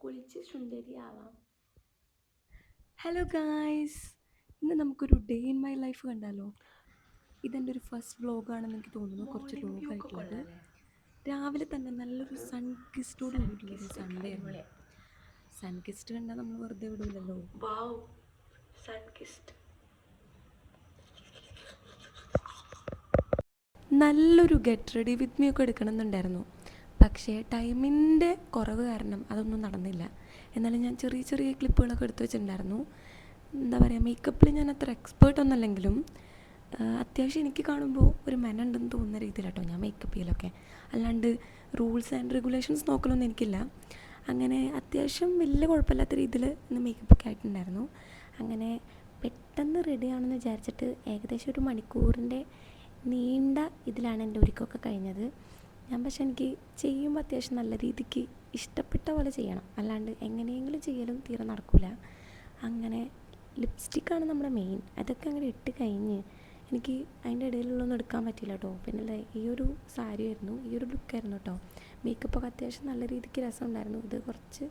കുളിച്ച് സുന്ദരിയാവാം. Hello guys, ഇന്ന് നമുക്കൊരു ഡേ ഇൻ മൈ ലൈഫ് കണ്ടാലോ? ഇതെൻ്റെ ഒരു ഫസ്റ്റ് വ്ളോഗാണെന്ന് എനിക്ക് തോന്നുന്നു, കുറച്ച് മോർണിംഗ് വ്യൂ ഒക്കെ ലോങ്ങായിട്ടുള്ളത്. കൊള്ളാല്ലേ? രാവിലെ തന്നെ നല്ലൊരു സൺ കിസ്റ്റോട് കൂടിയിട്ടുള്ളൊരു സൺകിസ്റ്റ് സൺഡേ ആയിരുന്നു. അടിപൊളിയാ. സൺ കിസ്റ്റ് കണ്ടാൽ നമ്മൾ വെറുതെ വിടൂലല്ലോ. വാവ്, സൺകിസ്റ്റ്. നല്ലൊരു ഗെറ്റ് റെഡി വിത്ത് മീ ഒക്കെ എടുക്കണമെന്നുണ്ടായിരുന്നു, പക്ഷേ ടൈമിൻ്റെ കുറവ് കാരണം അതൊന്നും നടന്നില്ല. എന്നാലും ഞാൻ ചെറിയ ചെറിയ ക്ലിപ്പുകളൊക്കെ എടുത്തു വെച്ചിട്ടുണ്ടായിരുന്നു. എന്താ പറയുക, മേക്കപ്പിൽ ഞാൻ അത്ര എക്സ്പേർട്ട് ഒന്നല്ലെങ്കിലും അത്യാവശ്യം എനിക്ക് കാണുമ്പോൾ ഒരു മെനുണ്ടെന്ന് തോന്നുന്ന രീതിയിലാട്ടോ ഞാൻ മേക്കപ്പ് ചെയ്യലൊക്കെ. അല്ലാണ്ട് റൂൾസ് ആൻഡ് റെഗുലേഷൻസ് നോക്കലൊന്നും എനിക്കില്ല. അങ്ങനെ അത്യാവശ്യം വലിയ കുഴപ്പമില്ലാത്ത രീതിയിൽ ഇന്ന് മേക്കപ്പൊക്കെ ആയിട്ടുണ്ടായിരുന്നു. അങ്ങനെ പെട്ടെന്ന് റെഡിയാണെന്ന് വിചാരിച്ചിട്ട് ഏകദേശം ഒരു മണിക്കൂറിൻ്റെ നീണ്ട ഇതിലാണ് എൻ്റെ ഒരുക്കമൊക്കെ കഴിഞ്ഞത്. പക്ഷേ എനിക്ക് ചെയ്യുമ്പോൾ അത്യാവശ്യം നല്ല രീതിക്ക് ഇഷ്ടപ്പെട്ട പോലെ ചെയ്യണം, അല്ലാണ്ട് എങ്ങനെയെങ്കിലും ചെയ്യലും തീരെ നടക്കില്ല. അങ്ങനെ ലിപ്സ്റ്റിക്കാണ് നമ്മുടെ മെയിൻ. അതൊക്കെ അങ്ങനെ ഇട്ട് കഴിഞ്ഞ് എനിക്ക് അതിൻ്റെ ഇടയിലുള്ളൊന്നും എടുക്കാൻ പറ്റില്ല കേട്ടോ. പിന്നെ ഈ ഒരു സാരി ആയിരുന്നു, ഈ ഒരു ലുക്കായിരുന്നു കേട്ടോ. മേക്കപ്പൊക്കെ അത്യാവശ്യം നല്ല രീതിക്ക് രസമുണ്ടായിരുന്നു. ഇത് കുറച്ച്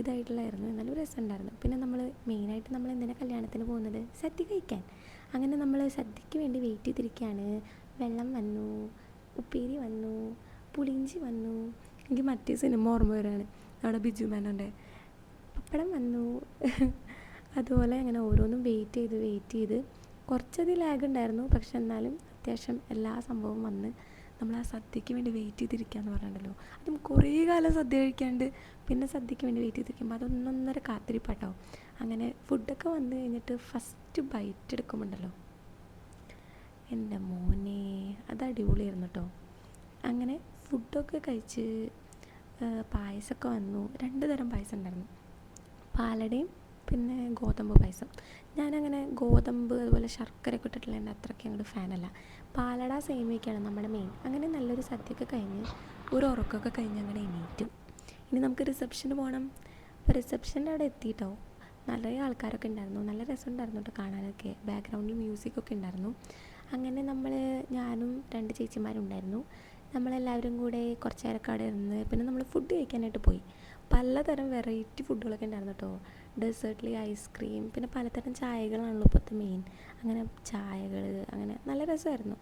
ഇതായിട്ടുള്ളായിരുന്നു, എന്നാലും രസമുണ്ടായിരുന്നു. പിന്നെ മെയിനായിട്ട് നമ്മൾ എന്തിനാണ് കല്യാണത്തിന് പോകുന്നത്? സദ്യ കഴിക്കാൻ. അങ്ങനെ നമ്മൾ സദ്യക്ക് വേണ്ടി വെയിറ്റ് ചെയ്തിരിക്കുകയാണ്. വെള്ളം വന്നു, ഉപ്പേരി വന്നു, പുളിയിഞ്ചി വന്നു. എനിക്ക് മറ്റേ സിനിമ ഓർമ്മ വരികയാണ്, അവിടെ ബിജു മേനോൻ്റെ പപ്പടം വന്നു. അതുപോലെ അങ്ങനെ ഓരോന്നും വെയിറ്റ് ചെയ്ത് കുറച്ചധികം ലാഗ് ഉണ്ടായിരുന്നു. പക്ഷെ എന്നാലും അത്യാവശ്യം എല്ലാ സംഭവവും വന്ന് നമ്മൾ ആ സദ്യക്ക് വേണ്ടി വെയിറ്റ് ചെയ്തിരിക്കുക എന്ന് പറഞ്ഞിട്ടുണ്ടല്ലോ, അതും കുറേ കാലം സദ്യ കഴിക്കാണ്ട് പിന്നെ സദ്യക്ക് വേണ്ടി വെയിറ്റ് ചെയ്തിരിക്കുമ്പോൾ അതൊന്നൊന്നര കാത്തിരിപ്പാട്ടോ. അങ്ങനെ ഫുഡൊക്കെ വന്നു കഴിഞ്ഞിട്ട് ഫസ്റ്റ് ബൈറ്റ് എടുക്കുമ്പോണ്ടല്ലോ, എൻ്റെ മോനെ അത് അടിപൊളിയായിരുന്നു കേട്ടോ. അങ്ങനെ ഫുഡൊക്കെ കഴിച്ച് പായസമൊക്കെ വന്നു. 2 തരം പായസം ഉണ്ടായിരുന്നു, പാലടയും പിന്നെ ഗോതമ്പ് പായസം. ഞാനങ്ങനെ ഗോതമ്പ് അതുപോലെ ശർക്കരയൊക്കെ ഇട്ടിട്ടുള്ള എൻ്റെ അത്രയ്ക്ക് അങ്ങോട്ട് ഫാനല്ല. പാലട സേമിയൊക്കെയാണ് നമ്മുടെ മെയിൻ. അങ്ങനെ നല്ലൊരു സദ്യയൊക്കെ കഴിഞ്ഞ് ഒരു ഉറക്കമൊക്കെ കഴിഞ്ഞ് അങ്ങനെ എണീറ്റു. ഇനി നമുക്ക് റിസപ്ഷന് പോകണം. അപ്പോൾ റിസപ്ഷൻ്റെ അവിടെ എത്തിയിട്ടോ. നിറയെ ആൾക്കാരൊക്കെ ഉണ്ടായിരുന്നു, നല്ല രസമുണ്ടായിരുന്നു കേട്ടോ കാണാനൊക്കെ. ബാക്ക്ഗ്രൗണ്ടിൽ മ്യൂസിക്കൊക്കെ ഉണ്ടായിരുന്നു. അങ്ങനെ ഞാനും 2 ചേച്ചിമാരും ഉണ്ടായിരുന്നു. നമ്മളെല്ലാവരും കൂടെ കുറച്ച് നേരമൊക്കെ അവിടെ ഇരുന്ന് പിന്നെ നമ്മൾ ഫുഡ് കഴിക്കാനായിട്ട് പോയി. പലതരം വെറൈറ്റി ഫുഡുകളൊക്കെ ഉണ്ടായിരുന്നു കേട്ടോ. ഡെസേർട്ടിൽ ഐസ്ക്രീം, പിന്നെ പലതരം ചായകളാണല്ലോ ഇപ്പോഴത്തെ മെയിൻ. അങ്ങനെ ചായകൾ, അങ്ങനെ നല്ല രസമായിരുന്നു.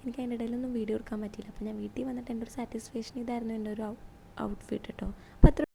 എനിക്ക് അതിൻ്റെ ഇടയിലൊന്നും വീഡിയോ എടുക്കാൻ പറ്റിയില്ല. അപ്പോൾ ഞാൻ വീട്ടിൽ വന്നിട്ട് എൻ്റെ ഒരു സാറ്റിസ്ഫാക്ഷൻ ഇതായിരുന്നു എൻ്റെ ഒരു ഔട്ട്ഫിറ്റ് കേട്ടോ. അപ്പോൾ അത്ര